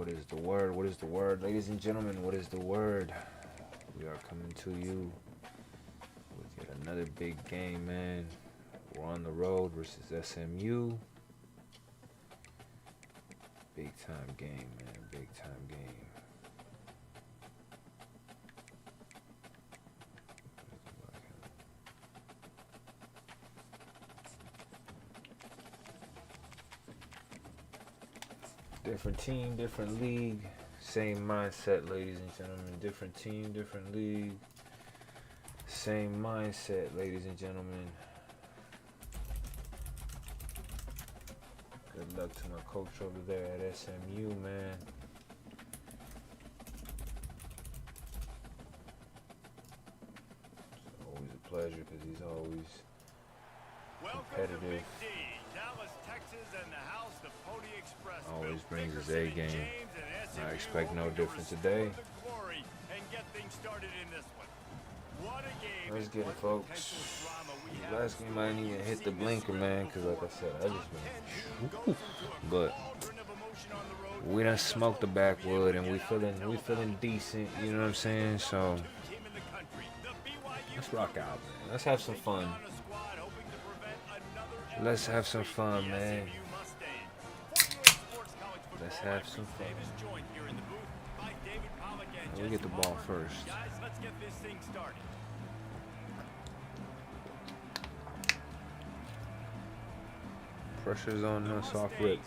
What is the word? What is the word? Ladies and gentlemen, what is the word? We are coming to you with yet another big game, man. We're on the road versus SMU. Big time game, man. Big time game. Different team, different league. Same mindset, ladies and gentlemen. Different team, different league. Same mindset, ladies and gentlemen. Good luck to my coach over there at SMU, man. It's always a pleasure because he's always competitive. Always brings his A game. I expect no different today. Let's get it, folks. Last game I didn't even hit the blinker, man, because like I said, I just been. But we done smoked the backwood and we feeling decent. You know what I'm saying? So let's rock out, man. Let's have some fun. Let's have some fun, man. Let's have some fun. We get the ball first. Pressure's on us off rip.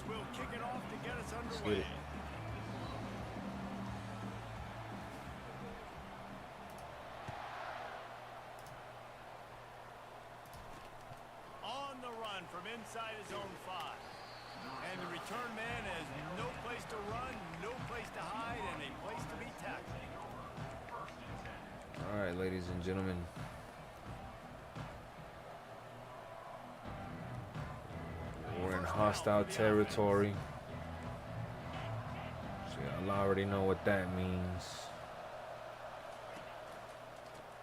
Let's get it. On the run from inside his own 5. And the return man has no place to run, no place to hide, and a place to be tackled. All right, ladies and gentlemen. We're in hostile territory. So y'all already know what that means.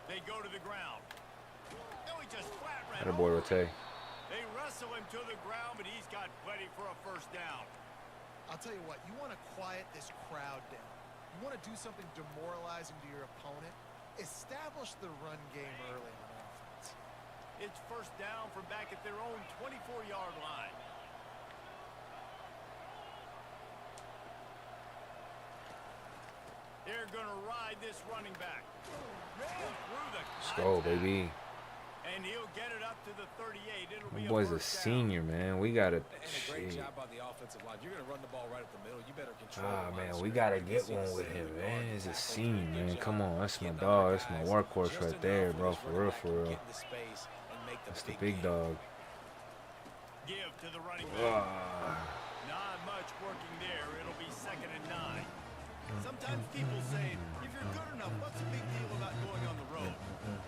They go to the ground. No, he just flat ran Atta boy, over. Rote. They wrestle him to the ground, but he's got plenty for a first down. I'll tell you what, you want to quiet this crowd down. You want to do something demoralizing to your opponent. Establish the run game early on offense. It's first down from back at their own 24-yard line. They're going to ride this running back. Let's go, baby. And he'll get it up to the 38. It'll My be boy's a first senior, man. We got to. Great job by the offensive line. You're going to run the ball right up the middle. You better control Ah, the man, line we of got to scrimmage. get one with him, man. He's a senior, man. Come on. That's my dog. That's my workhorse right there, bro. For real, for real. That's the big dog. Give to the running back. Not much working there. It'll be 2nd and 9. Sometimes people say, if you're good enough, what's the big deal about going on the road?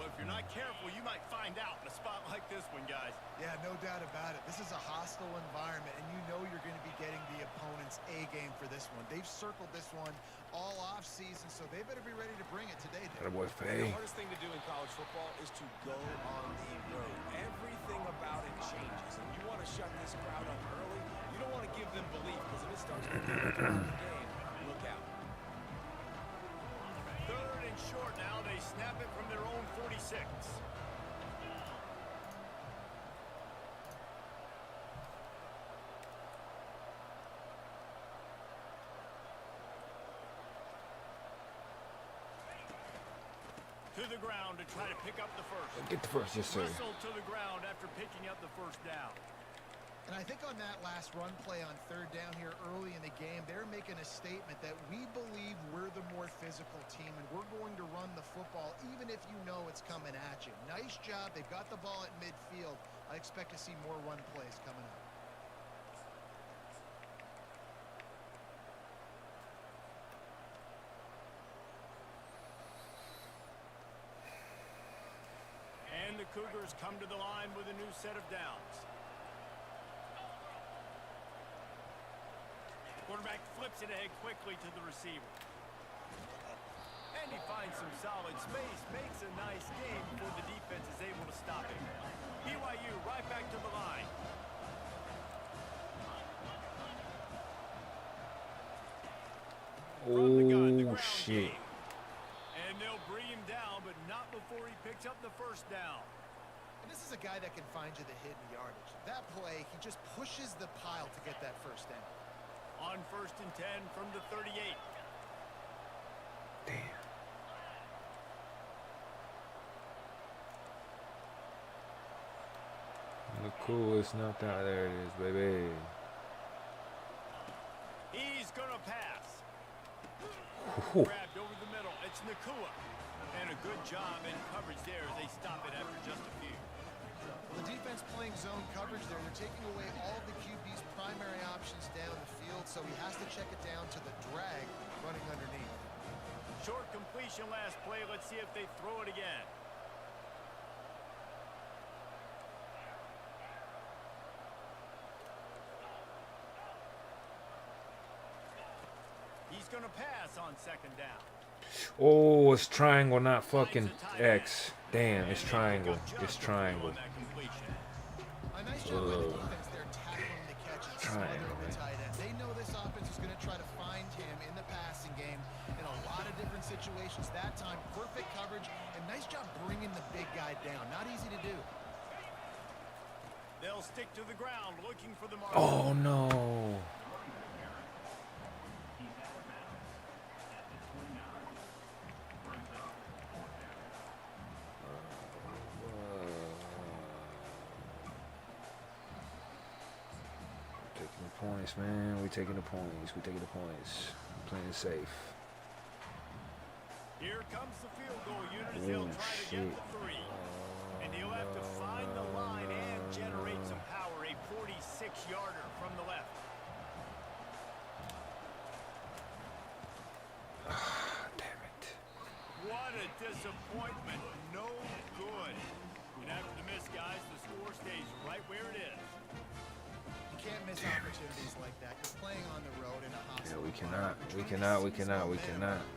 Well, if you're not careful, you might find out in a spot like this one, guys. Yeah, no doubt about it. This is a hostile environment, and you know you're going to be getting the opponent's A game for this one. They've circled this one all off season, so they better be ready to bring it today. Atta boy, Faye. The hardest thing to do in college football is to go on the road. Everything about it changes, and you want to shut this crowd up early. You don't want to give them belief, because if it starts to get the game, look out. 3rd and short now. They snap it from their own 46. To the ground to try to pick up the first. Get the first, yes, sir. Whistle to the ground after picking up the first down. And I think on that last run play on 3rd down here early in the game, they're making a statement that we believe we're the more physical team and we're going to run the football even if you know it's coming at you. Nice job. They've got the ball at midfield. I expect to see more run plays coming up. And the Cougars come to the line with a new set of downs. Quarterback flips it ahead quickly to the receiver. And he finds some solid space, makes a nice game before the defense is able to stop him. BYU right back to the line. ground shit. game. And they'll bring him down, but not before he picks up the first down. And this is a guy that can find you the hidden yardage. That play, he just pushes the pile to get that first down. On 1st and 10 from the 38. Damn. Look cool, it's not that. There it is, baby. He's gonna pass. Ooh. Grabbed over the middle. It's Nakua. And a good job in coverage there as they stop it after just a few. The defense playing zone coverage there. They're taking away all of the QB's primary options down the field, so he has to check it down to the drag running underneath. Short completion last play. Let's see if they throw it again. He's going to pass on 2nd down. Oh, it's triangle, not fucking X. Damn, it's triangle. It's triangle. A nice job by the defense there tackling the catch and smothering the tight end. They know this offense is going to try to find him in the passing game in a lot of different situations. That time, perfect coverage and nice job bringing the big guy down. Not easy to do. They'll stick to the ground looking for the mark. Oh no. Points, man. We taking the points. We taking the points. Playing safe. Here comes the field goal unit as they'll try to get the 3. And he'll have to find the line and generate some power. A 46-yarder from the left. Damn it. What a disappointment. No good. And after the miss, guys, the score stays right where it is. Can't miss opportunities like that. You're playing on the road in a hostile. Yeah, we cannot.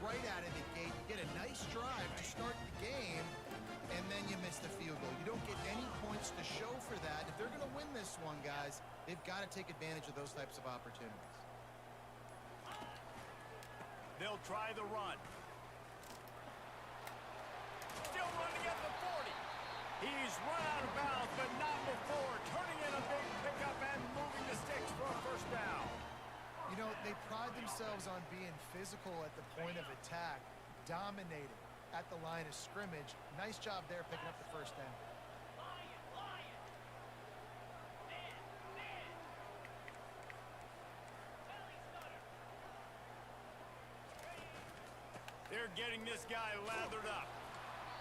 Right out of the gate, you get a nice drive to start the game, and then you miss the field goal. You don't get any points to show for that. If they're going to win this one, guys, they've got to take advantage of those types of opportunities. They'll try the run. Still running at the 40. He's run out of bounds, but not before. Turning in a big pickup and moving the sticks for a first down. You know, they pride themselves on being physical at the point of attack, dominating at the line of scrimmage. Nice job there picking up the first down. They're getting this guy lathered up.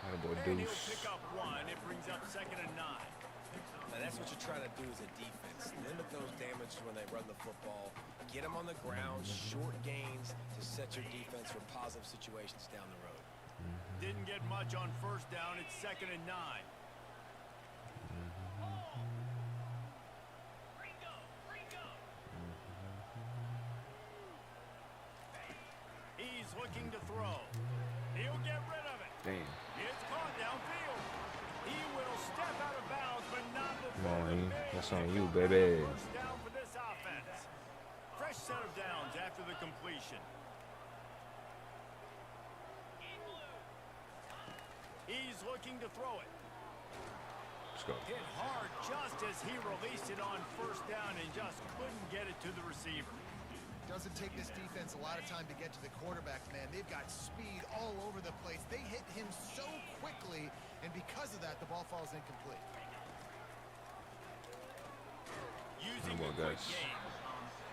Attaboy, And he'll Deuce. pick up 1. It brings up 2nd and 9. Now that's what you're trying to do as a defense. Limit those damages when they run the football. Get them on the ground, short gains to set your defense for positive situations down the road. Didn't get much on 1st down. It's 2nd and 9. He's looking to throw. He'll get rid of it. Damn. It's caught downfield. He will step out of bounds, but not Come before on, the E. big That's on pickup you, and baby. first down for this offense. Fresh set of downs after the completion. He's looking to throw it. Let's go. Hit hard just as he released it on 1st down and just couldn't get it to the receiver. Doesn't take this defense a lot of time to get to the quarterback, man. They've got speed all over the place. They hit him so quickly, and because of that, the ball falls incomplete. Using Come on, a quick guys. game.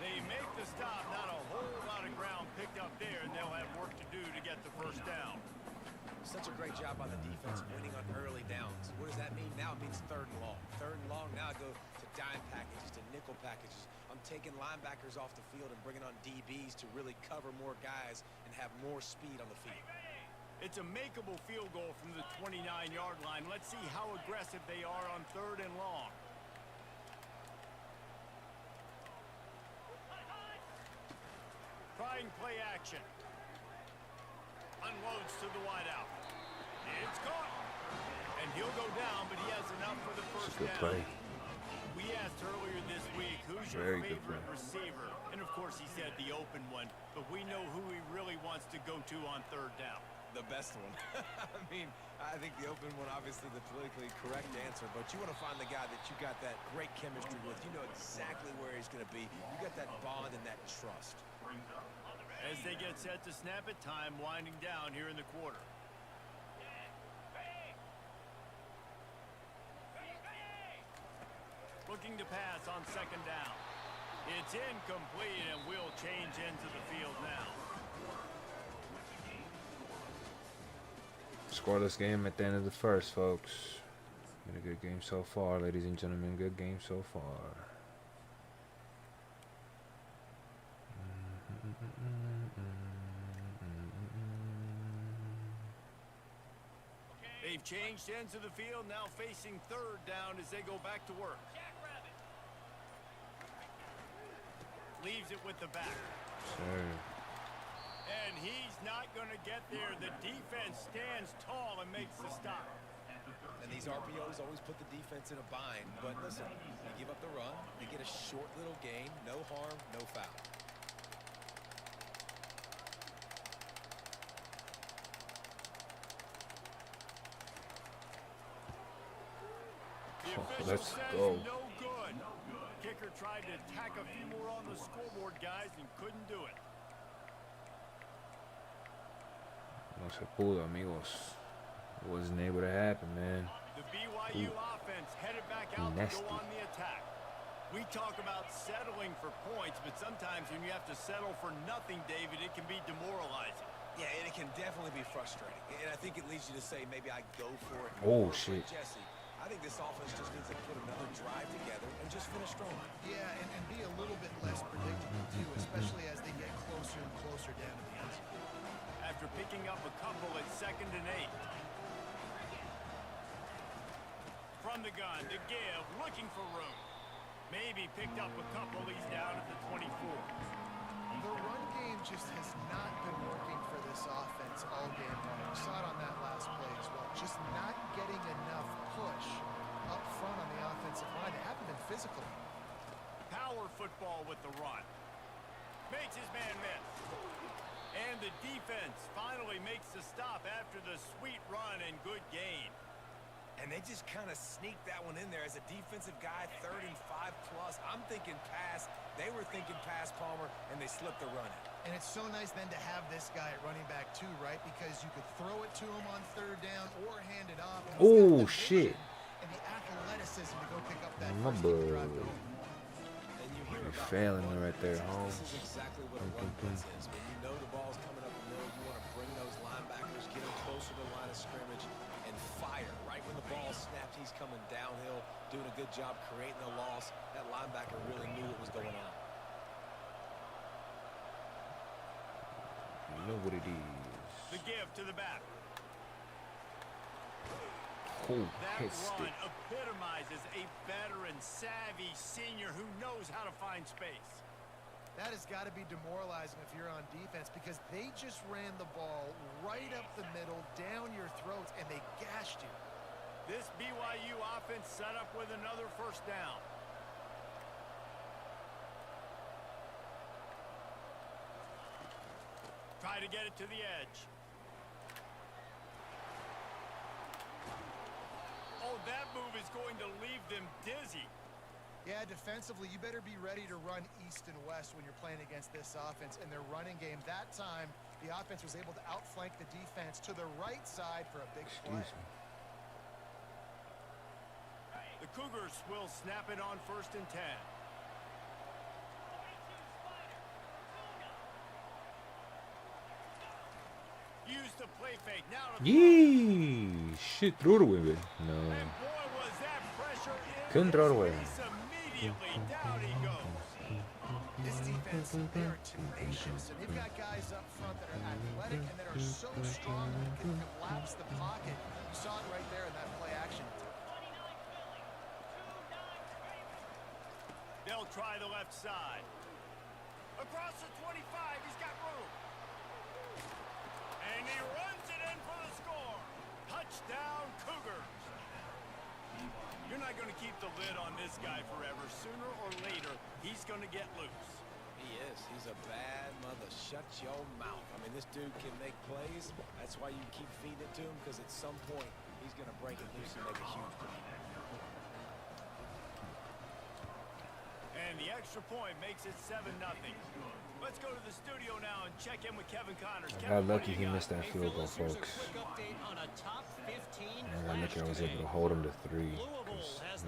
They make the stop, not a whole lot of ground picked up there, and they'll have work to do to get the first down. Such a great job on the defense winning on early downs. What does that mean? Now it means 3rd and long. 3rd and long, now I go to dime packages, to nickel packages. I'm taking linebackers off the field and bringing on DBs to really cover more guys and have more speed on the field. It's a makeable field goal from the 29-yard line. Let's see how aggressive they are on 3rd and long. Trying play action. Unloads to the wideout. It's caught. And he'll go down, but he has enough for the first Good down. play. We asked earlier this week, who's your Very good favorite play. receiver? And of course he said the open one, but we know who he really wants to go to on third down. The best one. I mean, I think the open one, obviously the politically correct answer, but you want to find the guy that you got that great chemistry with. You know exactly where he's going to be. You got that bond and that trust. As they get set to snap it, time winding down here in the quarter. Looking to pass on second down. It's incomplete, and we'll change into the field now. Scoreless game at the end of the first, folks. Been a good game so far, ladies and gentlemen. Good game so far. They've changed ends of the field, now facing third down as they go back to work. Leaves it with the back. Sure. And he's not going to get there. The defense stands tall and makes the stop. And these RPOs always put the defense in a bind. But listen, you give up the run, you get a short little gain, no harm, no foul. The official let's says go. no good. Kicker tried to tack a few more on the scoreboard, guys, and couldn't do it. No se pudo, amigos. It wasn't able to happen, man. The BYU offense headed back out Nasty. to go on the attack. We talk about settling for points, but sometimes when you have to settle for nothing, David, it can be demoralizing. Yeah, and it can definitely be frustrating. And I think it leads you to say, maybe I go for it. Oh, more. But shit. Jesse, I think this offense just needs to put another drive together and just finish strong. Yeah, and be a little bit less predictable, too, especially as they get closer and closer down to the end zone. After picking up a couple at 2nd and 8. From the gun to give, looking for room. Maybe picked up a couple. He's down at the 24. The run game just has not been working for this offense all game long. We saw it on that last play as well. Just not getting enough push up front on the offensive line. They haven't been physical. Power football with the run. Makes his man miss. And the defense finally makes the stop after the sweet run and good gain. And they just kind of sneaked that one in there as a defensive guy, 3rd and 5+. I'm thinking pass. They were thinking pass, Palmer, and they slipped the run in. And it's so nice then to have this guy at running back too, right? Because you could throw it to him on 3rd down or hand it off. And he's got Oh, the shit. vision and the athleticism to go pick up that My first down drive boy. going. And you hear You're about failing the me right there, run Holmes. blitz. This is exactly what a run blitz is. When you know the ball's coming up the middle, you want to bring those linebackers, get them closer to the line of scrimmage, and fire. Right when the ball snapped, he's coming downhill, doing a good job creating the loss. That linebacker really knew what was going on. You know what it is. The give to the back. Oh, That hit run stick. epitomizes a veteran, savvy senior who knows how to find space. That has got to be demoralizing if you're on defense because they just ran the ball right up the middle, down your throats, and they gashed you. This BYU offense set up with another first down. Try to get it to the edge. Oh, that move is going to leave them dizzy. Yeah, defensively, you better be ready to run east and west when you're playing against this offense and their running game. That time, the offense was able to outflank the defense to the right side for a big play. Excuse me. The Cougars will snap it on 1st and 10. Use the play fake. Now to Yee! Shit, threw it away, man. No. and boy, was that pressure in Couldn't throw it his away. face immediately. Down he goes. This defense, they are tenacious, and they've got guys up front that are athletic and that are so strong that can collapse the pocket. You saw it right there in that play action. They'll try the left side. Across the 25, he's got room. And he runs it in for the score. Touchdown, Cougars. You're not going to keep the lid on this guy forever. Sooner or later, he's going to get loose. He is. He's a bad mother. Shut your mouth. I mean, this dude can make plays. That's why you keep feeding it to him, because at some point, he's going to break it loose and make a huge play. And the extra point makes it 7-0. Let's go to the studio now and check in with Kevin Connors. I got lucky he missed that field goal, folks. I got lucky I was able to hold him to 3.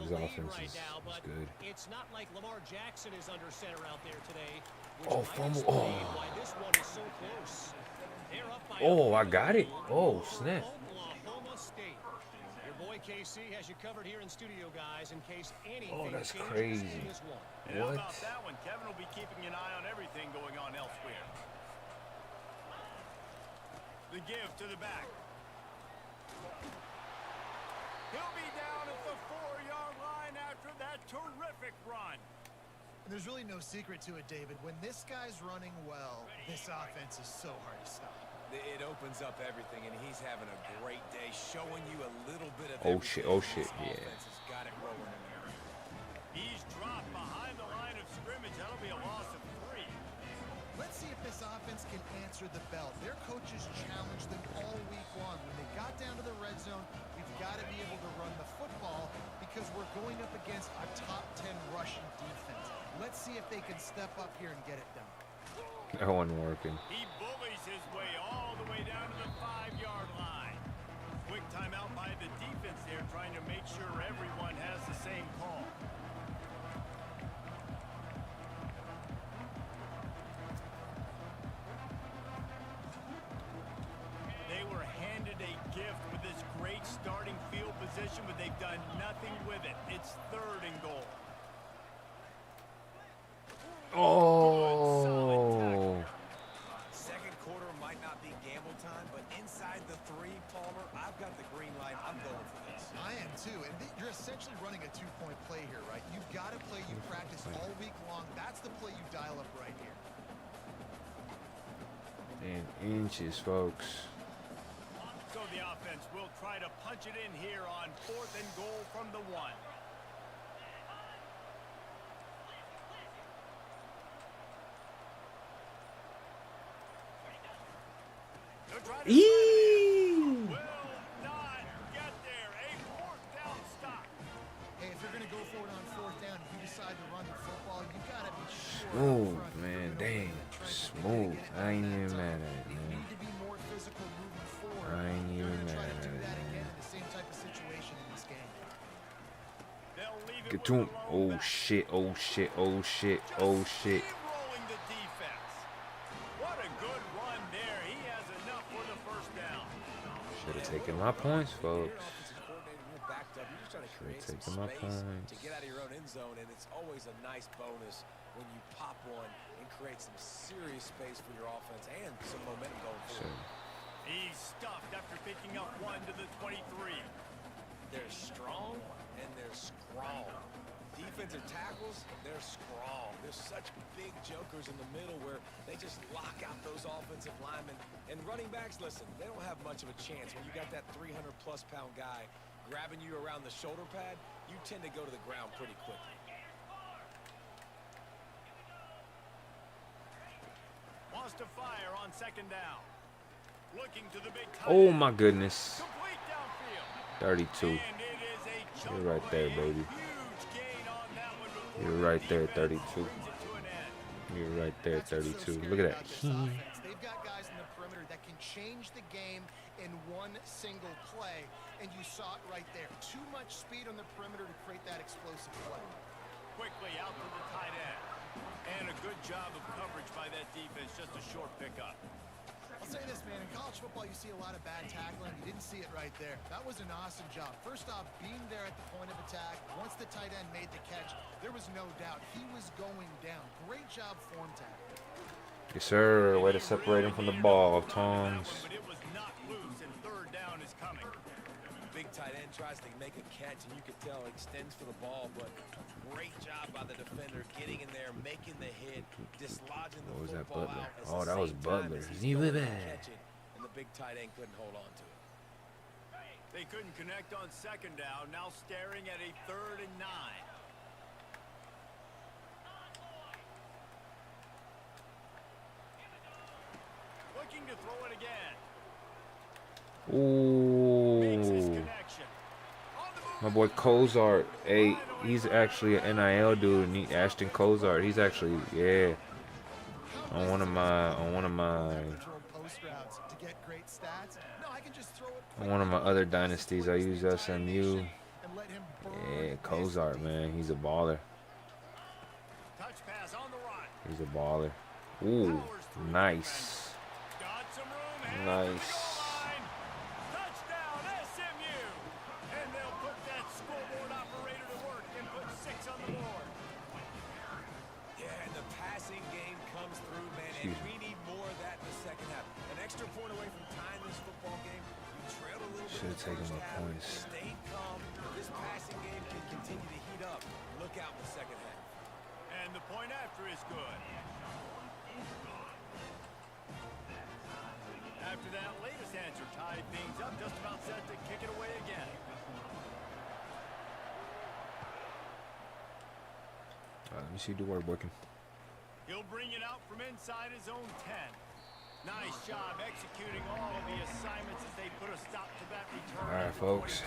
His offense is good. It's not like Lamar Jackson is under center out there today. Oh, fumble. Oh. Why this one is so close. They're up by Oh, I got it. Oh, snap. Oklahoma State. Your boy KC has you covered here in studio, guys, in case anything Oh, that's changes crazy. in this one. Yeah, how What? about that one? Kevin will be keeping an eye on everything going on elsewhere. The give to the back. He'll be down at the 4-yard line after that terrific run. And there's really no secret to it, David. When this guy's running well, this offense is so hard to stop. It opens up everything, and he's having a great day, showing you a little bit of Oh, everything. shit. Oh, shit. This Yeah. offense has got it rolling in there. He's dropped behind the line of scrimmage. That'll be a loss of 3. Let's see if this offense can answer the bell. Their coaches challenged them all week long. When they got down to the red zone, we've got to be able to run the football because we're going up against a top 10 rushing defense. Let's see if they can step up here and get it done. That wasn't working. He bullies his way all the way down to the 5-yard line. Quick timeout by the defense there, trying to make sure everyone has the same call. They were handed a gift with this great starting field position, but they've done nothing with it. It's 3rd and goal. Oh. Second quarter might not be gamble time, but inside the 3, Palmer, I've got the green light. I'm going for this. I am too. And you're essentially running a 2-point play here, right? You've got to play you practice all week long. That's the play you dial up right here. In inches, folks. So the offense will try to punch it in here on 4th and goal from the 1. Eee! Will not get there. A 4th down stop. Hey, if you're going to go for it on 4th down, if you decide to run the football, you got to be sure. Smooth, up front man. that you're Dang. gonna try to Smooth. get it I ain't done even that mad time. at it, You man. need to be more physical moving forward. I ain't You're even gonna try mad to do at it, that again man. in the same type of situation in this game. They'll leave it Get with to the him. lone Oh, back. shit. Oh, shit. Oh, shit. Oh, shit. Steamrolling the defense. What a good run there. He has enough for the 1st down. Should have taken my points, folks. You're an offensive coordinator, you're backed up. You're just trying to create some taken my space points. to get out of your own end zone, and it's always a nice bonus when you pop one and create some serious space for your offense and some momentum going So, forward. He's stuffed after picking up 1 to the 23. They're strong and they're scrawl. Defensive tackles, they're scrawl. There's such big jokers in the middle where they just lock out those offensive linemen. And running backs, listen, they don't have much of a chance. When you got that 300-plus pound guy grabbing you around the shoulder pad, you tend to go to the ground pretty quickly. Wants to fire on 2nd down. Looking to the big tight oh, end. my goodness. Complete downfield. 32. And it is a jump You're right there, away. baby. Huge gain on that one before You're the right there, defense 32. brings it to an end. You're right there, That's what's so 32. scary Look at that. about this offense. They've got guys in the perimeter that can change the game in one single play, and you saw it right there. Too much speed on the perimeter to create that explosive play. Quickly out to the tight end. And a good job of coverage by that defense. Just a short pickup. I'll say this, man. In college football, you see a lot of bad tackling. You didn't see it right there. That was an awesome job. First off, being there at the point of attack. Once the tight end made the catch, there was no doubt he was going down. Great job form tackling. Yes, sir. Way to separate him from the ball, Tongs. But it was not loose, and 3rd down is coming. Big tight end tries to make a catch, and you can tell extends for the ball, but great job by the defender getting in there, making the hit, dislodging the What was that, football Butler? out. Oh, that was Butler. He He was was bad. catch it, and the big tight end couldn't hold on to it. They couldn't connect on 2nd down. Now staring at a 3rd and 9. looking to throw it again. Makes his Ooh. connection. On the move. My boy Cozart. Hey, he's actually an NIL dude. And Ashton Cozart. He's actually, yeah. On one of my Control post routes to get great stats. No, I can just throw it on one of my quickly, other as dynasties, I quick as use the entire SMU. nation, and let him burn Yeah, this Cozart, man. He's a baller. Touch pass on the right. He's a baller. Ooh, nice. Got some room. Headed to the Nice. goal line. Touchdown, SMU. And they'll put that scoreboard operator to work and put 6 on the board. Yeah, and the passing game comes through, man, and Excuse me. we need more of that in the second half. An extra point away from tying this football game. You trailed a little bit in Should've the taken first my half, points. stayed calm. This passing game can continue to heat up. Look out in the second half. And the point after is good. After that latest answer tied things up, just about set to kick it away again. Let me see the word working. He'll bring it out from inside his own 10. Nice job executing all of the assignments as they put a stop to that return. All right, at the folks.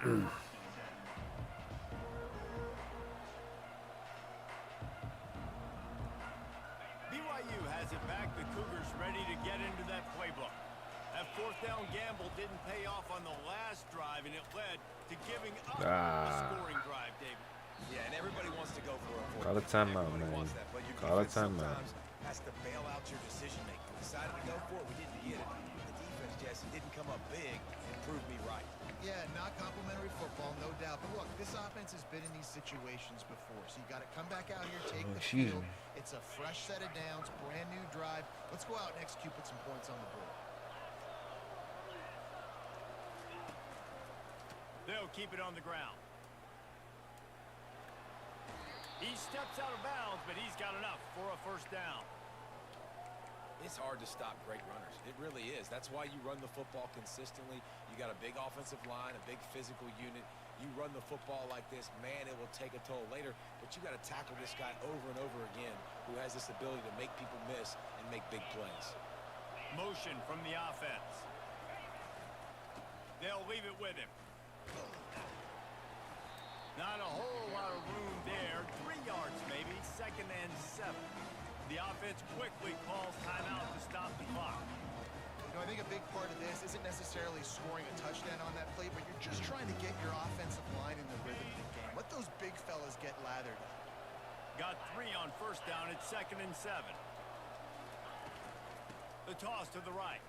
22. BYU has it back. The Cougars ready to get into that playbook. That fourth down gamble didn't pay off on the last drive, and it led to giving up a scoring drive, David. Yeah, and everybody wants to go for it. Call a timeout, Everybody man. wants that, but your Call a defense timeout. sometimes has to bail out your decision making. We decided to go for it. We didn't get it. The defense, Jesse, didn't come up big and prove me right. Yeah, not complimentary football, no doubt. But look, this offense has been in these situations before. So you got to come back out here, take the Excuse field. me. It's a fresh set of downs, brand new drive. Let's go out and execute, put some points on the board. They'll keep it on the ground. He steps out of bounds, but he's got enough for a first down. It's hard to stop great runners. It really is. That's why you run the football consistently. You got a big offensive line, a big physical unit. You run the football like this, man, it will take a toll later. But you got to tackle this guy over and over again who has this ability to make people miss and make big plays. Motion from the offense. They'll leave it with him. Not a whole lot of room there. 3 yards maybe. 2nd and 7. The offense quickly calls timeout to stop the clock. You know, I think a big part of this isn't necessarily scoring a touchdown on that play, but you're just trying to get your offensive line in the rhythm of the game. Let those big fellas get lathered. Got 3 on first down. It's 2nd and 7. The toss to the right.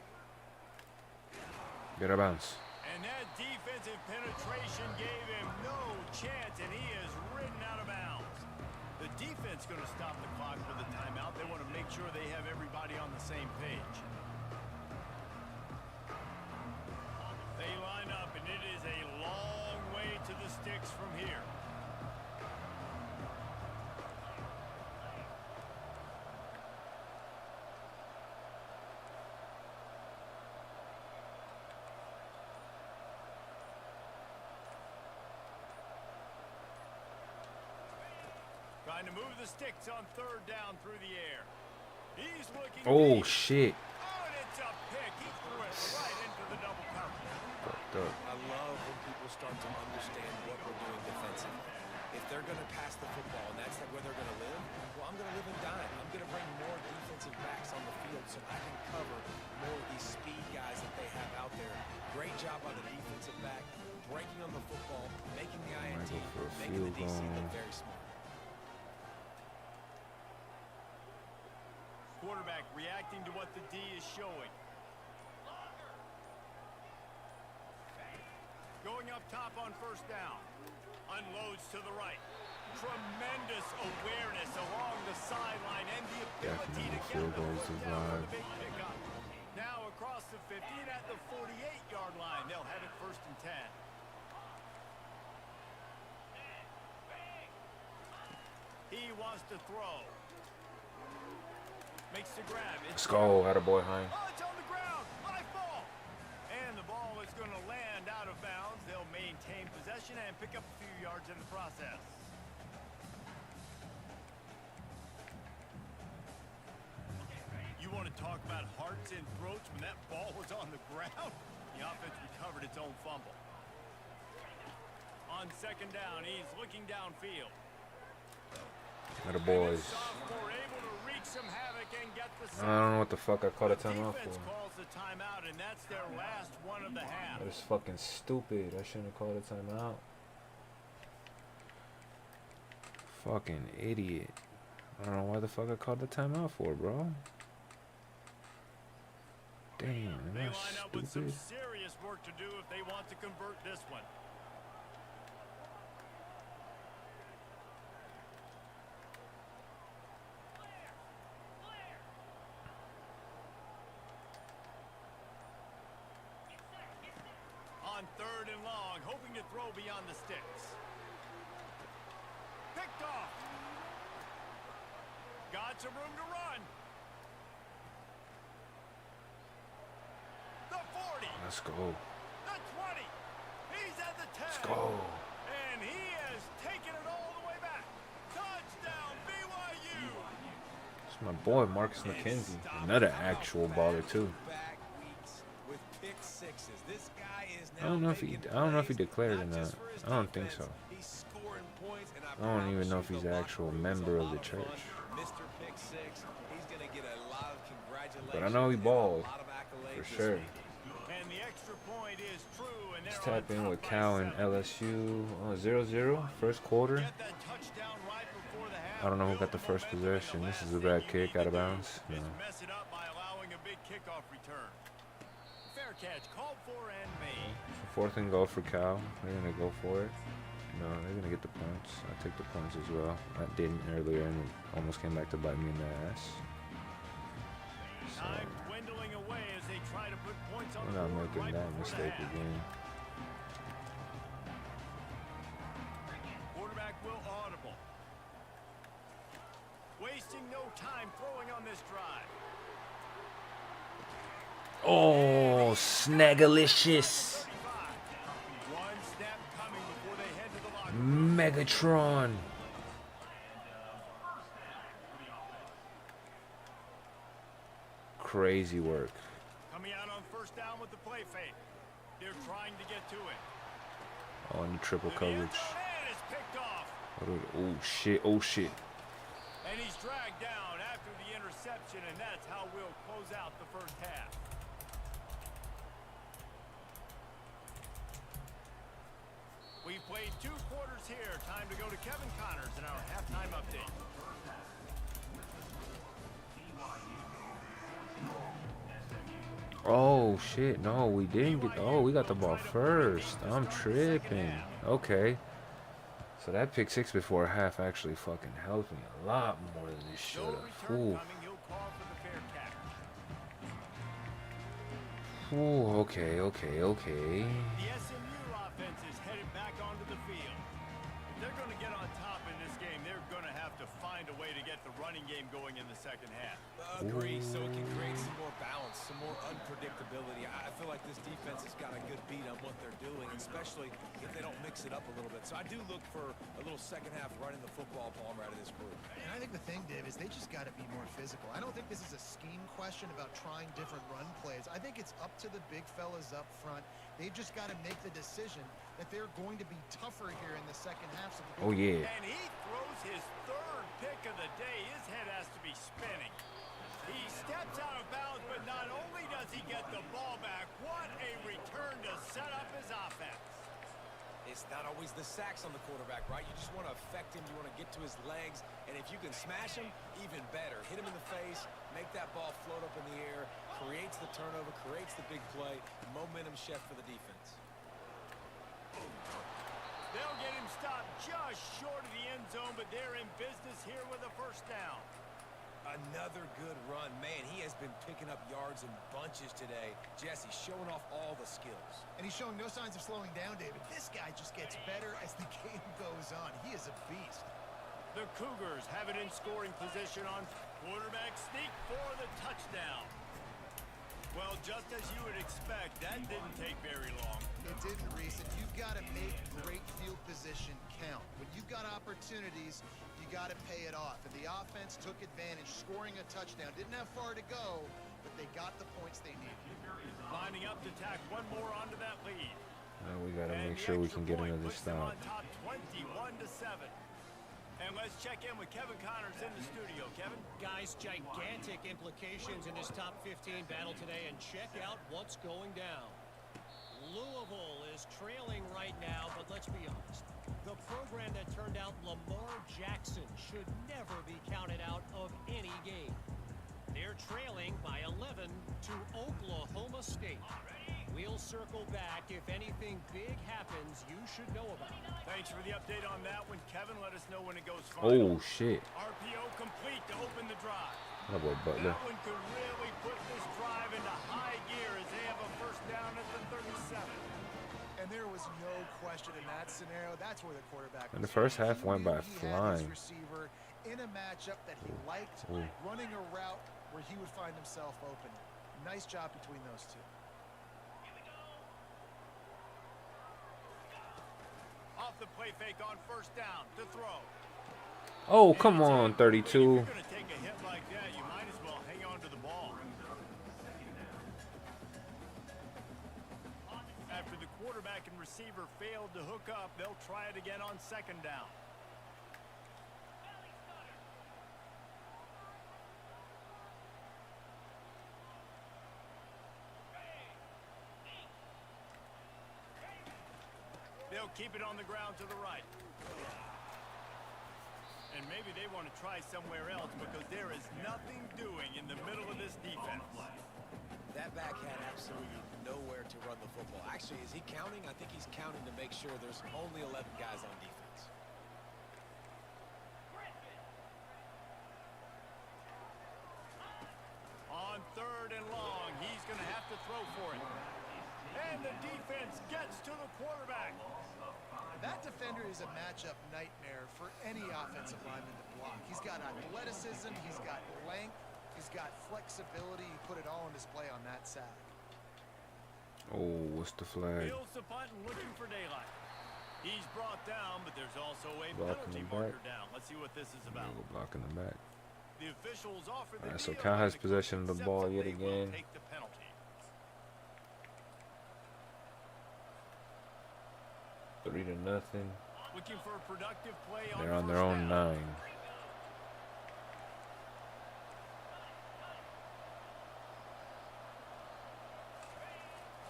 Get a bounce. And that defensive penetration gave him no chance, and he is ridden out of bounds. The defense going to stop the clock with a timeout. They want to make sure they have everybody on the same page. They line up, and it is a long way to the sticks from here. Trying to move the sticks on 3rd down through the air. He's looking Oh, deep. shit. Oh, and it's a pick. He threw it right into the double cover. Fucked up. I love when people start to understand what we're doing defensively. If they're going to pass the football and that's where they're going to live, well, I'm going to live and die. I'm going to bring more defensive backs on the field so I can cover more of these speed guys that they have out there. Great job on the defensive back, breaking on the football, making the INT, Might go for a making the field DC goal. look very smart. Quarterback reacting to what the D is showing. Going up top on first down. Unloads to the right. Tremendous awareness along the sideline and the ability to get field the goals first to down for drive. the big pickup. Now across the 50 and at the 48-yard line. They'll have it 1st and 10. He wants to throw. Makes the grab. Let's go. Attaboy, Hein. Oh, it's on the ground. High ball. And the ball is going to land out of bounds. They'll maintain possession and pick up a few yards in the process. You want to to talk about hearts and throats when that ball was on the ground? The offense recovered its own fumble. On second down, he's looking downfield. The boys. I don't know what the fuck I called a timeout for. That is fucking stupid. I shouldn't have called a timeout. Fucking idiot. I don't know why the fuck I called the timeout for, bro. Damn, that's stupid. Some serious work to do if they want to convert this one. On third and long, hoping to throw beyond the sticks. Picked off. Got some room to run. The 40. Let's go. The 20. He's at the 10. Let's go. And he has taken it all the way back. Touchdown, BYU. It's my boy, Marcus McKenzie. Another actual baller, too. I don't know if he declared or not. I don't think so. I don't even know if he's an actual member of the church. But I know he balled for sure. Let's tap in with Cal and LSU. 0-0, first quarter. I don't know who got the first possession. This is a bad kick out of bounds. No. Catch called for and made. Fourth and goal for Cal. They're gonna go for it. No, they're gonna get the points. I take the points as well. I didn't earlier and it almost came back to bite me in the ass. So Time dwindling away as they try to put points on we're not the board making right that before mistake the half. again. Quarterback will audible. Wasting no time throwing on this drive. Oh, snagalicious. One snap coming before they head to the locker room. Megatron. Crazy work. Coming out on first down with the play fake. They're trying to get to it. Oh, and the triple And the end coverage. zone man is picked off. Oh shit, oh shit. And he's dragged down after the interception, and that's how we'll close out the first half. We've played 2 quarters here. Time to go to Kevin Connors in our halftime update. Oh shit, no, we didn't get. Oh, we got the ball first. I'm tripping. Okay. So that pick 6 before half actually fucking helped me a lot more than this should have. Ooh. Ooh, okay. The SMU offense is headed back onto the field. If they're going to get on top in this game, they're going to have to find a way to get the running game going in the second half. Agree, so it can create some more balance, some more unpredictability. I feel like this defense has got a good beat on what they're doing, especially if they don't mix it up a little bit. So I do look for a little second half running the football Palmer out of this group. And I think the thing, Dave, is they just got to be more physical. I don't think this is a scheme question about trying different run plays. I think it's up to the big fellas up front. They've just got to make the decision that they're going to be tougher here in the second half. So Oh yeah. And he throws his 3rd pick of the day. His head has to be spinning. He steps out of bounds, but not only does he get the ball back, what a return to set up his offense. It's not always the sacks on the quarterback, right? You just want to affect him. You want to get to his legs. And if you can smash him, even better. Hit him in the face, make that ball float up in the air, creates the turnover, creates the big play, momentum shift for the defense. They'll get him stopped just short of the end zone, but they're in business here with a first down. Another good run. Man, he has been picking up yards in bunches today. Jesse showing off all the skills. And he's showing no signs of slowing down, David. This guy just gets better as the game goes on. He is a beast. The Cougars have it in scoring position on quarterback sneak for the touchdown. Well, just as you would expect, that didn't take very long. It didn't, Reese. And you've got to make great field position count. When you've got opportunities, you got to pay it off. And the offense took advantage, scoring a touchdown. Didn't have far to go, but they got the points they needed. Lining up to tack one more onto that lead. Now we got to make sure we can get another stop. 21-7. And let's check in with Kevin Connors in the studio. Kevin? Guys, gigantic implications in this top 15 battle today, and check out what's going down. Louisville is trailing right now, but let's be honest. The program that turned out Lamar Jackson should never be counted out of any game. They're trailing by 11 to Oklahoma State. We'll circle back. If anything big happens, you should know about it. Thanks for the update on that one, Kevin. Let us know when it goes final. Oh, shit. RPO complete to open the drive. That boy Butler. That one could really put this drive into high gear as they have a first down at the 37. And there was no question in that scenario. That's where the quarterback And the was. first half He went knew by he had his flying. receiver in a matchup that he liked, Ooh. running a route where he would find himself open. Nice job between those two. Off the play fake on first down to throw. Oh, come on, If 32. you're going to take a hit like that, you might as well hang on to the ball. After the quarterback and receiver failed to hook up, they'll try it again on second down. They'll keep it on the ground to the right. And maybe they want to try somewhere else because there is nothing doing in the middle of this defense. That back had absolutely nowhere to run the football. Actually, is he counting? I think he's counting to make sure there's only 11 guys on defense. On third and long, he's going to have to throw for it. And the defense gets to the quarterback. That defender is a matchup nightmare for any offensive lineman to block. He's got athleticism, he's got length, he's got flexibility. He put it all on display on that sack. Oh, what's the flag? Fields the punt and looking for daylight. He's brought down, but there's also a Blocking penalty the marker back. down. Let's see what this is about. We're blocking the back. The officials offer the All right, so deal, Cal has and the possession of the coach ball accepts yet that they will again. take the penalty. 3-0. Looking for a productive play on They're on their first own down. 9.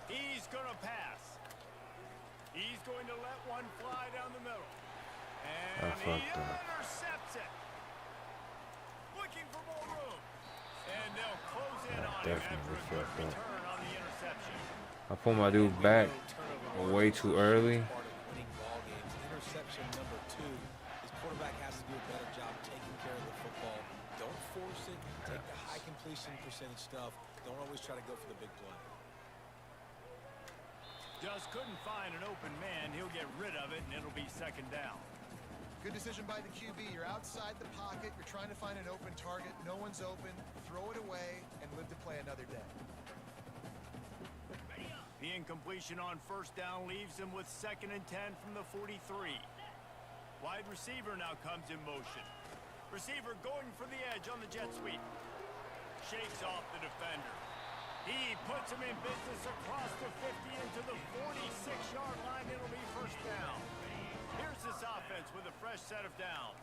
He's going to pass. He's going to let one fly down the middle. And he fucked up. intercepts it. Looking for more room. And they'll close in on him Definitely after a good fucked up. return on the interception. I pulled my dude back way too early. Part of winning ball games. Interception number 2. His quarterback has to do a better job taking care of the football. Don't force it. Take the high completion percentage stuff. Don't always try to go for the big play. Just couldn't find an open man. He'll get rid of it, and it'll be second down. Good decision by the QB. You're outside the pocket. You're trying to find an open target. No one's open. Throw it away and live to play another day. The incompletion on first down leaves him with 2nd and 10 from the 43. Wide receiver now comes in motion. Receiver going for the edge on the jet sweep. Shakes off the defender. He puts him in business across the 50 into the 46-yard line. It'll be first down. Here's this offense with a fresh set of downs.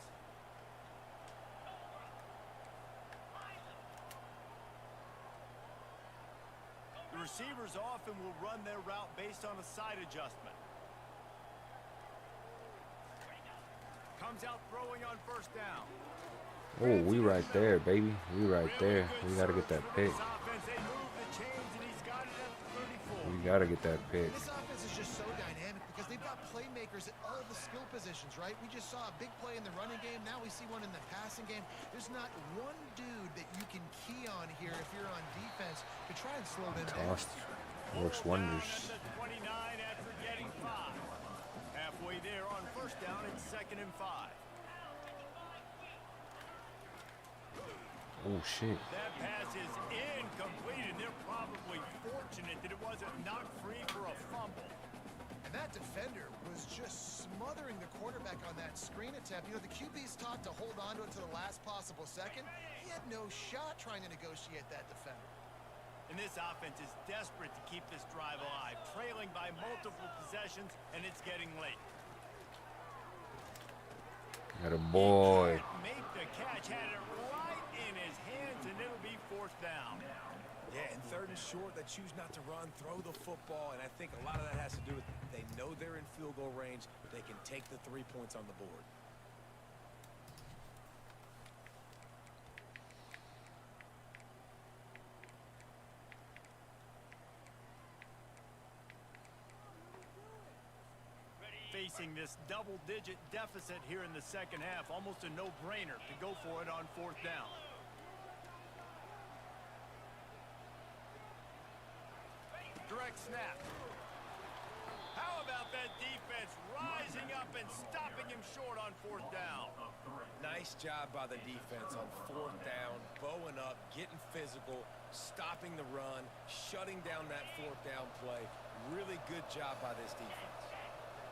The receivers often will run their route based on a side adjustment. Comes out throwing on first down. Oh, we right there, baby. We right there. We gotta get that pick. They move the chains, and he's got it at the 34. We gotta get that pick. This offense is just so dynamic because they've got playmakers at all the skill positions, right? We just saw a big play in the running game. Now we see one in the passing game. There's not one dude that you can key on here if you're on defense to try and slow them down. Tossed. Works wonders. Down at the 29 after getting 5. Halfway there on first down, it's 2nd and 5. Oh, shit. That pass is incomplete, and they're probably fortunate that it wasn't knocked free for a fumble. And that defender was just smothering the quarterback on that screen attempt. You know, the QB's taught to hold on to it to the last possible second. He had no shot trying to negotiate that defender. And this offense is desperate to keep this drive alive, trailing by multiple possessions, and it's getting late. Got a boy. Make the catch, had it right in his hands, and it'll be fourth down. Yeah, and third and short, they choose not to run, throw the football, and I think a lot of that has to do with they know they're in field goal range. They can take the 3 points on the board. Facing this double-digit deficit here in the second half, almost a no-brainer to go for it on fourth down. Direct snap. How about that defense rising up and stopping him short on fourth down? Nice job by the defense on fourth down, bowing up, getting physical, stopping the run, shutting down that fourth down play. Really good job by this defense.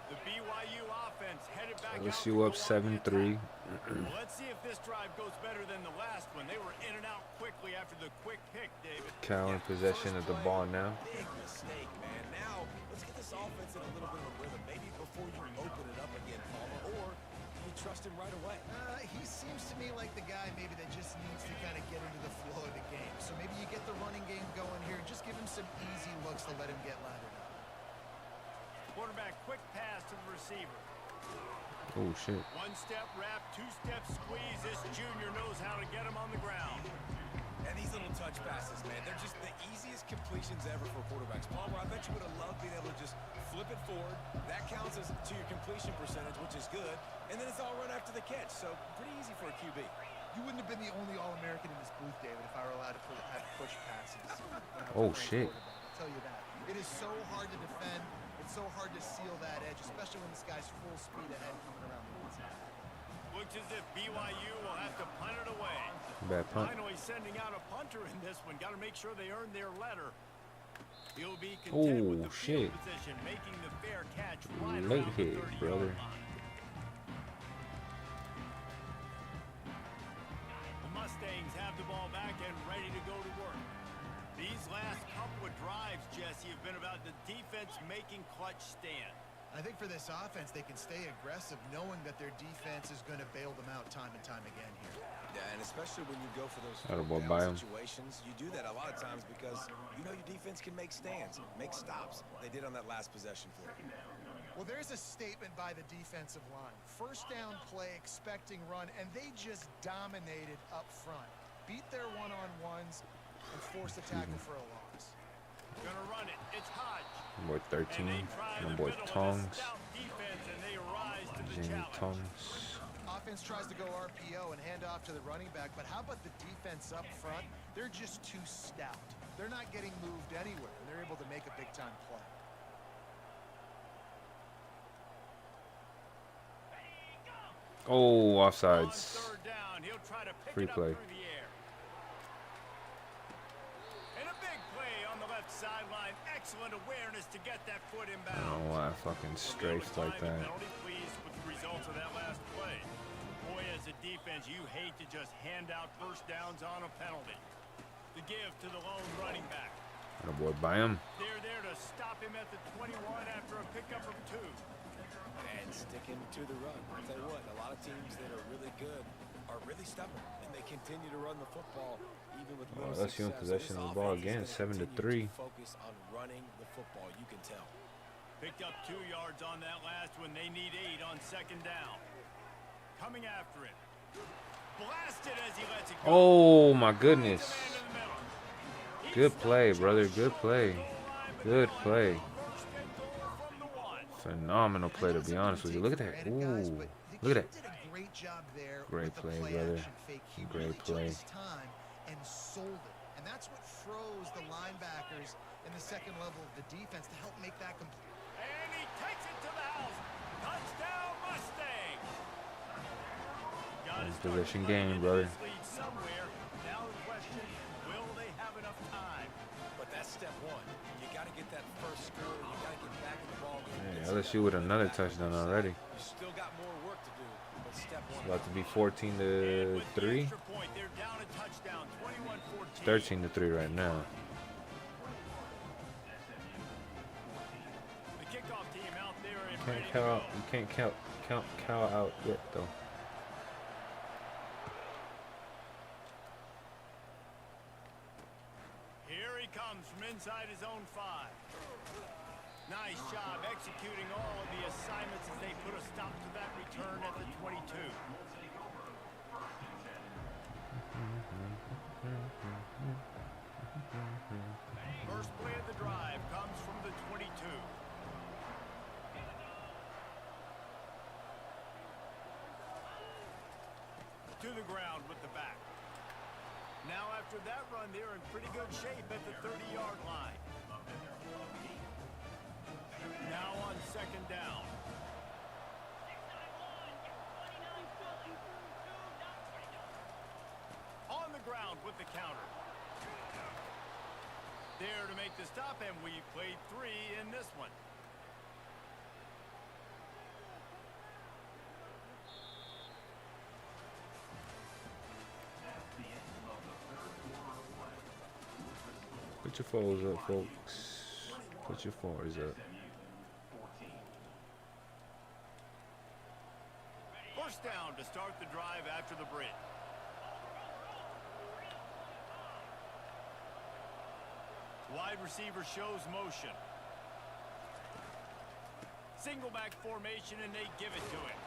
The BYU offense headed back LSU up 7-3. Well, let's see if this drive goes better than the last one. They were in and out quickly after the quick pick, David. Cal in possession of the ball now. Big mistake, man. Now, let's get this offense in a little bit of a rhythm. Maybe before you open it up again, Palmer, or you trust him right away. He seems to me like the guy maybe that just needs to kind of get into the flow of the game. So maybe you get the running game going here. Just give him some easy looks to let him get lathered up. Quarterback quick pass to the receiver. Oh, shit. One-step wrap, two-step squeeze. This junior knows how to get him on the ground. And these little touch passes, man, they're just the easiest completions ever for quarterbacks. Palmer, I bet you would have loved being able to just flip it forward. That counts as to your completion percentage, which is good. And then it's all run after the catch. So pretty easy for a QB. You wouldn't have been the only All-American in this booth, David, if I were allowed to have push passes. Oh, shit. I'll tell you that. It is so hard to defend. It's so hard to seal that edge, especially when this guy's full speed ahead coming around the inside. Looks as if BYU will have to punt it away. Bad punt. Finally sending out a punter in this one. Got to make sure they earn their letter. He'll be content with the field position, making the fair catch right Late around the hit, 30-yard brother. line. The Mustangs have the ball back and ready to go to work. These last couple of drives, Jesse, have been about the defense making clutch stand. I think for this offense, they can stay aggressive knowing that their defense is going to bail them out time and time again here. Yeah, and especially when you go for those Attaboy, fourth by down him. situations, you do that a lot of times because you know your defense can make stands, make stops. They did on that last possession for you. Well, there's a statement by the defensive line. First down play, expecting run, and they just dominated up front. Beat their one-on-ones and forced a tackle for a loss. Gonna run it. It's Hodge. My boy 13. My boy Tongs. Defense, and they rise to the Jamie challenge. Tongs. Offense tries to go RPO and hand off to the running back, but how about the defense up front? They're just too stout. They're not getting moved anywhere, and they're able to make a big-time play. Oh, On offsides. third down, he'll try to pick Free it up play. through the air. And a big play on the left sideline. Excellent awareness to get that foot I inbound. don't know why I fucking strafed like that. Penalty, pleased with the results of that last play. Boy, as a defense, you hate to just hand out first downs on a penalty. The give to the lone running back. Attaboy, by him. They're there to stop him at the 21 after a pickup of 2. And sticking to the run. I'll tell you what, a lot of teams that are really good are really stubborn, and they continue to run the football even with little LSU in success. possession This of the ball offense is again, gonna 7-3. continue to focus on running the football, you can tell. Picked up 2 yards on that last one. They need 8 on second down. Coming after it. Blasted as he lets it go. Oh, my goodness. Finds a man in the middle. Good play, brother. Good play. Good play. First and goal from the 1. Phenomenal play, to be honest with you. Look at that. Ooh. Look at that. Did a great job there. Great with the play, play brother. action fake. He Great really play. took his time and sold it. And that's what froze the linebackers in the second level of the defense to help make that complete. And he takes it to the house. Touchdown, Mustang. Got to start Possession cutting game, into brother. this lead somewhere. Now the question, will they have enough time? But that's step one. You got to get that first score. You got to get back in the ball game. Hey, LSU with another touchdown already. You still got more work to do, but step one. It's about to be 14 to 3. It's 13 to 3 right now. The kickoff team out there and Can't ready to count. go. You can't count Cal out yet though. Here he comes from inside his own 5. Nice job executing all of the assignments as they put a stop to that return at the 22. First play of the drive comes from the 22. To the ground with the back. Now after that run, they're in pretty good shape at the 30-yard line. Now on second down. On the ground with the counter. There to make the stop, and we played 3 in this one. Put your fours up, folks. Put your fours up. First down to start the drive after the break. Wide receiver shows motion. Single back formation, and they give it to him.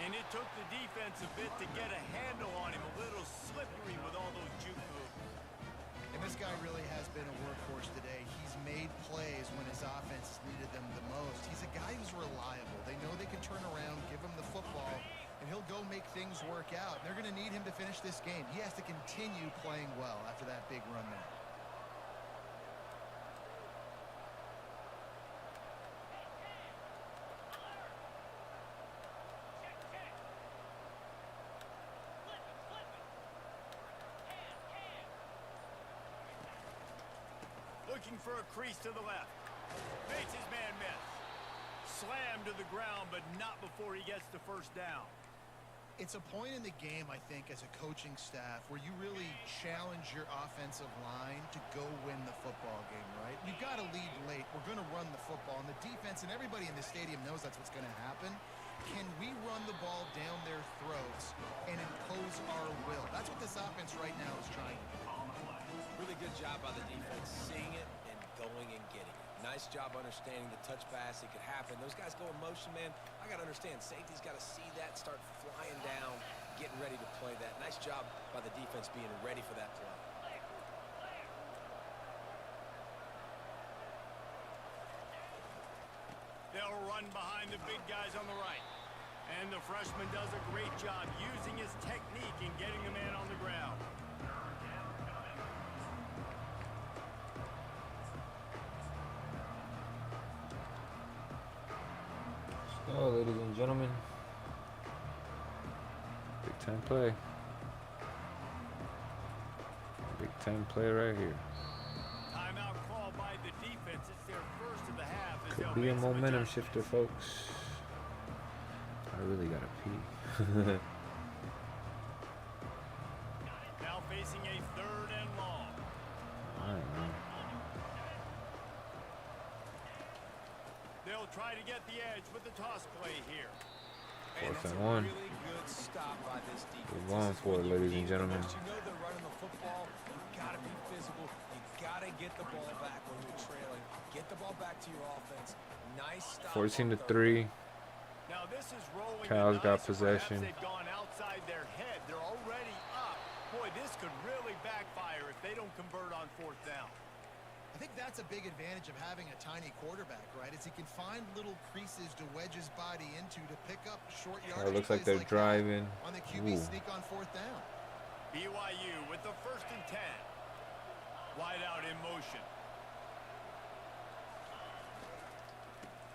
And it took the defense a bit to get a handle on him. A little slippery with all those juke moves. And this guy really has been a workhorse today. He's made plays when his offense needed them the most. He's a guy who's reliable. They know they can turn around, give him the football, and he'll go make things work out. They're going to need him to finish this game. He has to continue playing well after that big run there. Looking for a crease to the left. Makes his man miss. Slammed to the ground, but not before he gets the first down. It's a point in the game, I think, as a coaching staff where you really challenge your offensive line to go win the football game, right? We've got to lead late. We're going to run the football, and the defense and everybody in the stadium knows that's what's going to happen. Can we run the ball down their throats and impose our will? That's what this offense right now is trying to do. Really good job by the defense, seeing it and going and getting it. Nice job understanding the touch pass. It could happen. Those guys go in motion, man. I got to understand. Safety's got to see that, start flying down, getting ready to play that. Nice job by the defense being ready for that play. They'll run behind the big guys on the right. And the freshman does a great job using his technique and getting the man on the ground. So, ladies and gentlemen, big time play. Big time play right here. Timeout call by the defense. It's their first of the half. As Could they'll be a make some momentum adjustments. shifter, folks. I really gotta pee. Now facing a 3rd and long. I don't know. They'll try to get the edge with the toss play here. Man, Fourth that's and a one. really good stop by this defense. We're going This is for it, when you ladies and need gentlemen. the most. You know they're running the football. You got to be physical. You got to get the ball back when you're trailing. Get the ball back to your offense. Nice stop. 14 to on 3. Now this is rolling. Cal's the got dice. possession. Perhaps they've gone outside their head. They're already up. Boy, this could really backfire if they don't convert on 4th down. I think that's a big advantage of having a tiny quarterback, right? Is he can find little creases to wedge his body into to pick up short yardage. It looks like plays they're that driving. on the QB Ooh. sneak on 4th down. BYU with the 1st and 10. Wide out in motion.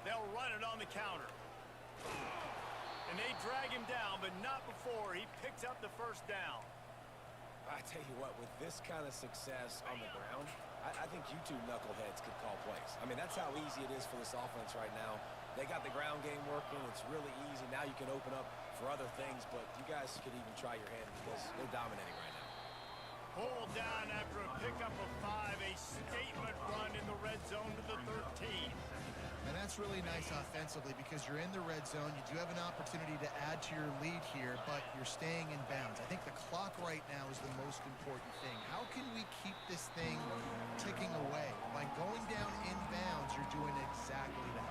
They'll run it on the counter. And they drag him down, but not before he picks up the 1st down. I tell you what, with this kind of success on the ground, I think you two knuckleheads could call plays. I mean, that's how easy it is for this offense right now. They got the ground game working. It's really easy. Now you can open up for other things, but you guys could even try your hand because they're dominating right now. Pulled down after a pickup of 5, a statement run in the red zone to the 13. And that's really nice offensively because you're in the red zone. You do have an opportunity to add to your lead here, but you're staying in bounds. I think the clock right now is the most important thing. How can we keep this thing ticking away? By going down in bounds, you're doing exactly that.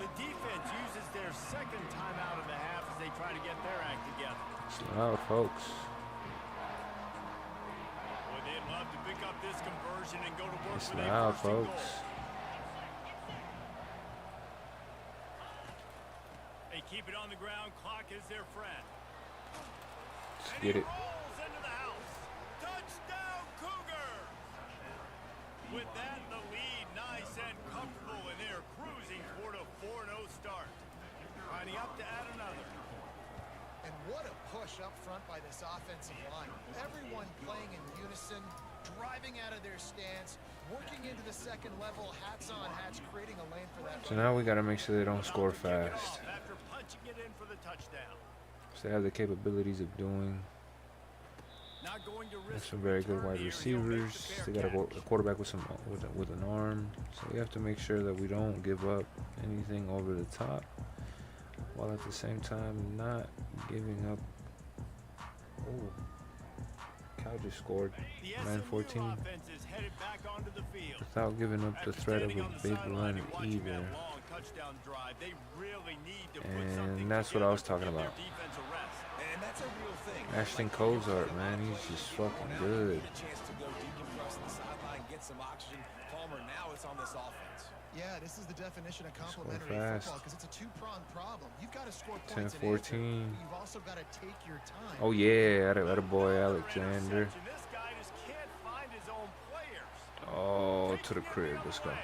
The defense uses their second timeout of the half as they try to get their act together. Slow, folks. Boy, they'd love to pick up this conversion and go to work with a Slow, first and goal. folks. They keep it on the ground. Clock is their friend. Let's And get he it. rolls into the house. Touchdown, Cougars! With that, the lead nice and comfortable, and they're cruising toward a 4-0 start. Lining up to add another. And what a push up front by this offensive line. Everyone playing in unison, driving out of their stance, working into the second level, hats on hats, creating a lane for that. So now we got to make sure they don't score fast. After punching it in for the touchdown. So they have the capabilities of doing. Not going to risk Some very good return wide here. He'll make receivers. the They fair got a catch. quarterback with with an arm. So we have to make sure that we don't give up anything over the top, while at the same time not giving up. Oh, Cal just scored, The 9-14, SMU offense is headed back onto the field. without giving up the After threat of standing a on the big sideline run and watching that either. long touchdown drive, they really need to put And something that's what I was together talking to give about. their defense a rest. And that's a real thing. Ashton Kozart, man, he's just fucking good. Get a chance to go decompress the sideline, get some oxygen. Palmer, now it's on this offense. Yeah, this is the definition of Score complementary fast. football because it's a two-pronged problem. You've got to score points 10-14. and answer, but you've also got to take your time. Oh yeah, that a boy Another Alexander. interception. This guy just can't find his own players. Oh, Takes to the it crib. other Let's go. way.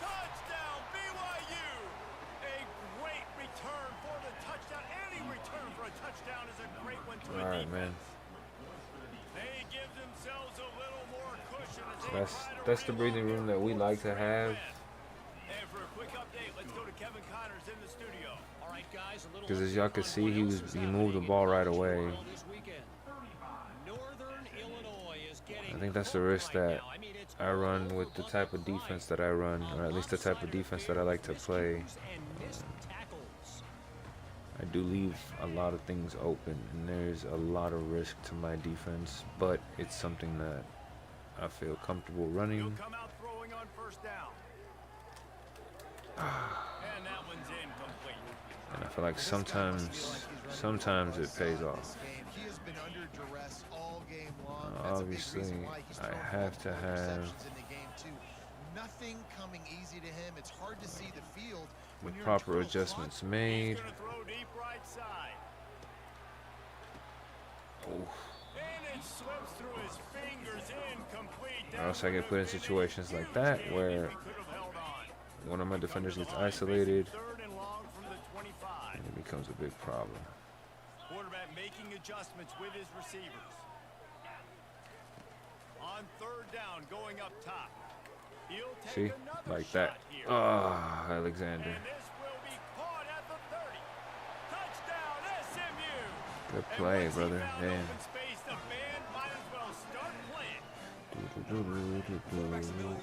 Touchdown, BYU! A great return for the touchdown. Any return for a touchdown is a great one to a All right, man. defense. They give themselves a little more cushion as they That's try to that's the reel breathing off room their that we fourth like to straight have. win. And for a quick update, let's go to Kevin Connors in the studio. All right, guys, a little 'Cause as y'all can update see, on he what was- else is he moved the happening ball in right college away. football this weekend. Northern Illinois is getting I think that's the cooked risk right that now. I mean, it's I run all with the over type of the defense that I run, or at least the type of defense that I like to play. And missed tackles. I do leave a lot of things open, and there's a lot of risk to my defense, but it's something that I feel comfortable He'll running. come out throwing on first down. And that one's incomplete. And I feel like sometimes it pays off. He has been under duress all game long. Uh, That's a big obviously, reason why he's I thrown have to multiple have- interceptions in the game too. Nothing coming easy to him. It's hard to see the field when With you're proper in total adjustments He's made. going to throw deep right side. Oof. And it slips through his fingers, incomplete. Or else I get put in situations like that where one of my defenders gets isolated, Third and long from the 25. and it becomes a big problem. Quarterback making adjustments with his receivers. On third down, going up top. He'll take See? another Like that. shot here. Ah, Alexander. And this will be caught at the 30. Touchdown, SMU. Good And play, once he brother. found Damn. open space, the band might as well start playing. Quarterback's ability to read the field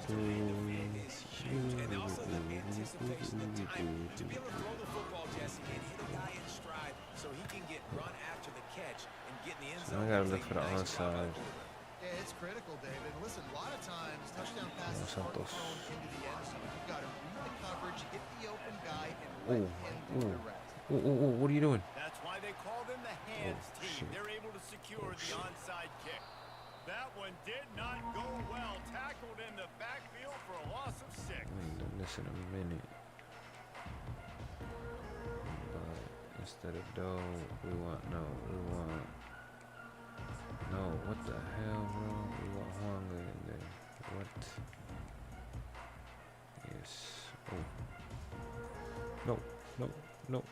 is huge, and also the anticipation, the time to be able to throw the football, Jesse, and hit a guy in stride so he can get run after the catch and get in the end So zone. I gotta That's look a for the nice job by onside. the quarterback. Yeah, it's critical, David. Listen, a lot of times touchdown passes aren't Santos. thrown into the end zone. You've got to read the coverage, hit the open guy, and Ooh, let him do the ooh. rest. Ooh, what are you doing? That's why they call them the hands Oh, team. shit. They're able to secure the shit. onside kick. That one did not go well. Tackled in the backfield for a loss of 6. I ain't done this in a minute. But instead of dough, we want no, what the hell, bro? We want Huanga in there. What? Yes. Oh. No. I'm not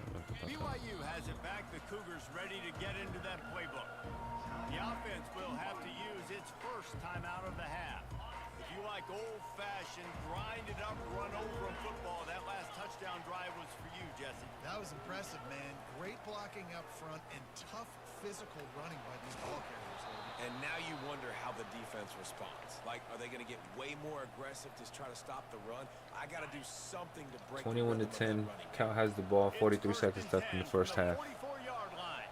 about that. BYU has it back. The Cougars ready to get into that playbook. its first time out of the half. If you like old-fashioned, grind-it-up, run-over football, that last touchdown drive was for you, Jesse. That was impressive, man. Great blocking up front and tough physical running by these ball carriers. And now you wonder how the defense responds. Like, are they going to get way more aggressive to try to stop the run? I got to do something to break 21 to 10. Cal has the ball. 43 seconds left in the first half. 44-yard line.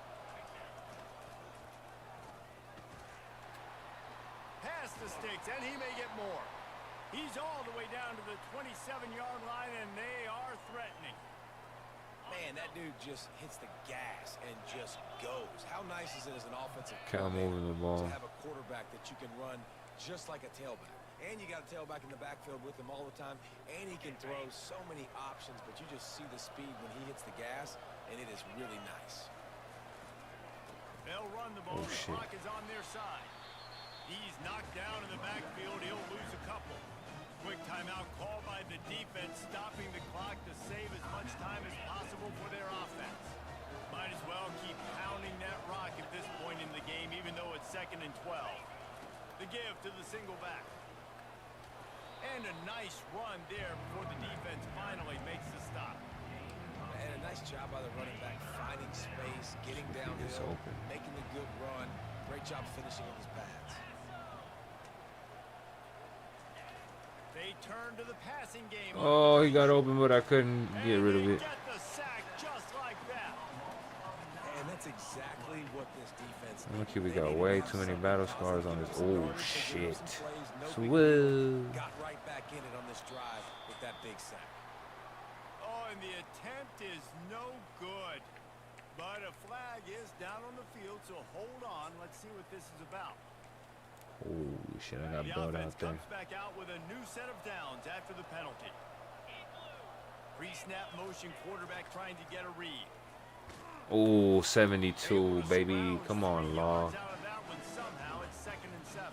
Pass the sticks, and he may get more. He's all the way down to the 27-yard line, and they are threatening. Man, that dude just hits the gas and just goes. How nice is it as an offensive Cal moving the ball. to have a quarterback that you can run just like a tailback? And you got a tailback in the backfield with him all the time, and he can throw so many options, but you just see the speed when he hits the gas, and it is really nice. They'll run the ball. The clock is on their side. He's knocked down in the backfield. He'll lose a couple. Quick timeout called by the defense, stopping the clock to save as much time as possible for their offense. Might as well keep pounding that rock at this point in the game, even though it's 2nd and 12. The give to the single back. And a nice run there before the defense finally makes the stop. And a nice job by the running back, finding space, getting downhill, making a good run. Great job finishing with his pads. They turn to the passing game. Oh, he got open, but I couldn't get rid of it. Get the sack just like that. And that's exactly what this defense Look, we got way too many battle scars on this. Oh shit! Swell. Got right back in it on this drive with that big sack. Oh, and the attempt is no good. But a flag is down on the field, so hold on. Let's see what this is about. Holy shit, I got The blood offense out there. comes back out with a new set of downs after the penalty. Pre-snap motion, quarterback trying to get a read. Oh, 72, baby. Come on, Law. Out of that one somehow. It's 2nd and 7.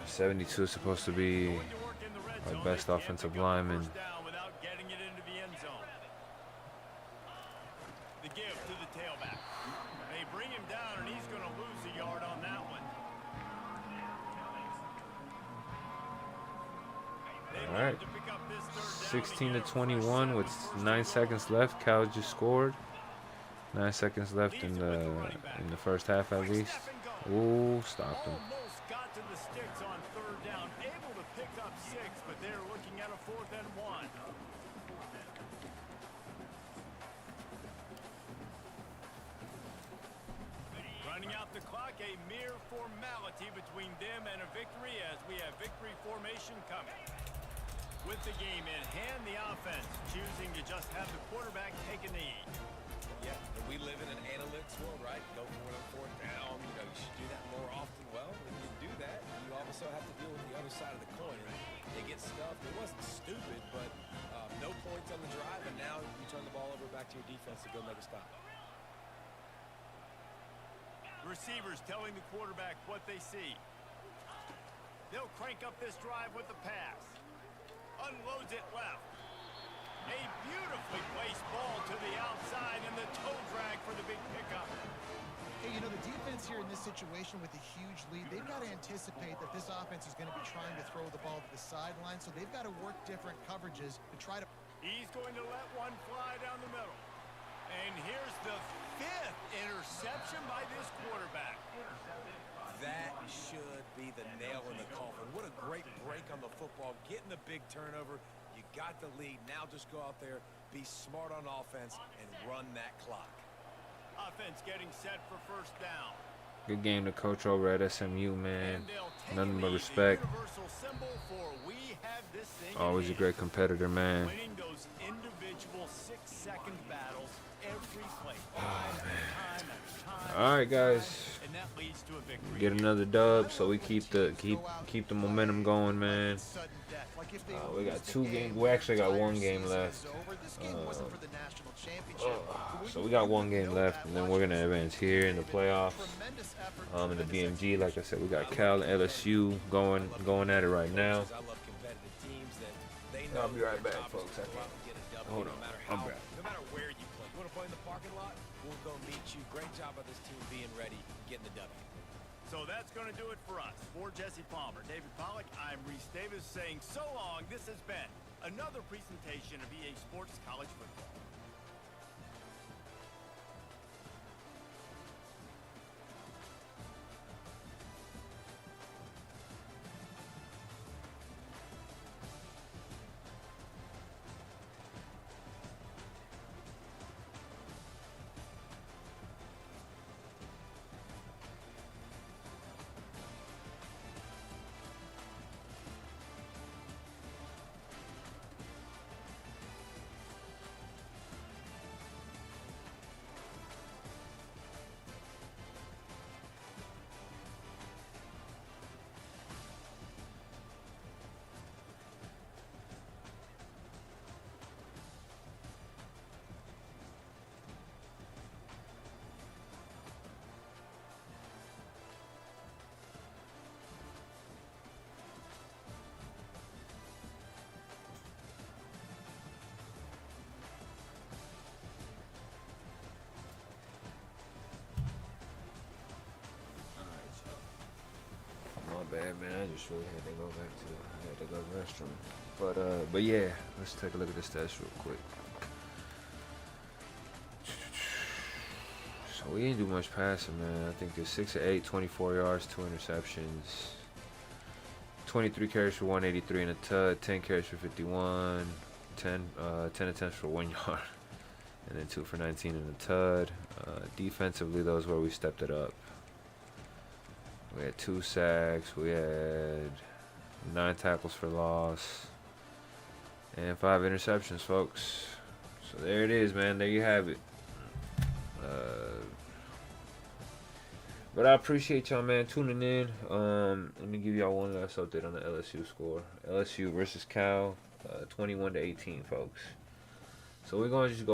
72 is supposed to be Going to work in the red our zone. best They can't offensive pick up the lineman. first down without getting it into the end zone. The give to the tailback. They bring him down, and he's going to lose a yard on that one. All right, 16 to 21 with 9 seconds left. Cal just scored. 9 seconds left in the first half at least. Ooh, stopped him. Almost got to the sticks on 3rd down, able to pick up 6, but they're looking at a 4th and 1. Running out the clock, a mere formality between them and a victory as we have victory formation coming. With the game in hand, the offense choosing to just have the quarterback take a knee. Yeah, and we live in an analytics world, right? Go for it on 4th down. You know, you should do that more often. Well, when you do that, you also have to deal with the other side of the coin. They get stuffed. It wasn't stupid, but no points on the drive, and now you turn the ball over back to your defense to go make a stop. Receivers telling the quarterback what they see. They'll crank up this drive with the pass. Unloads it left. A beautifully placed ball to the outside and the toe drag for the big pickup. Hey, you know, the defense here in this situation with a huge lead, they've got to anticipate that this offense is going to be trying to throw the ball to the sideline, so they've got to work different coverages to try to... He's going to let one fly down the middle. And here's the 5th interception by this quarterback. That should be the nail in the coffin. What a great break on the football. Getting the big turnover. You got the lead. Now just go out there, be smart on offense, and run that clock. Offense getting set for 1st down. Good game to coach over at SMU, man. Nothing but respect. Always a great competitor, man. Winning those individual 6-second battles every play. All right, guys. Get another dub, so we keep the momentum going, man. We got 2 games. We actually got 1 game left. So we got 1 game left, and then we're gonna advance here in the playoffs. In the BMG, like I said, we got Cal and LSU going at it right now. I'll be right back, folks. Hold on, I'm back. No matter where you play. You want to play in the parking lot? We'll go meet you. Great job by this team being ready, getting the W. So So that's going to do it for us. For Jesse Palmer, David Pollack, I'm Reese Davis saying so long. This has been another presentation of EA Sports College Football. My bad, man. I just really had to go back to the restroom. But yeah, let's take a look at the stats real quick. So we didn't do much passing, man. I think it's 6 of 8, 24 yards, 2 interceptions, 23 carries for 183 and a tud, 10 carries for 51, 10 attempts for 1 yard, and then 2 for 19 and a tud. Defensively, those where we stepped it up. We had 2 sacks, we had 9 tackles for loss, and 5 interceptions, folks. So there it is, man. There you have it. But I appreciate y'all, man, tuning in. Let me give y'all one last update on the LSU score. LSU versus Cal, 21-18, folks. So we're going to just go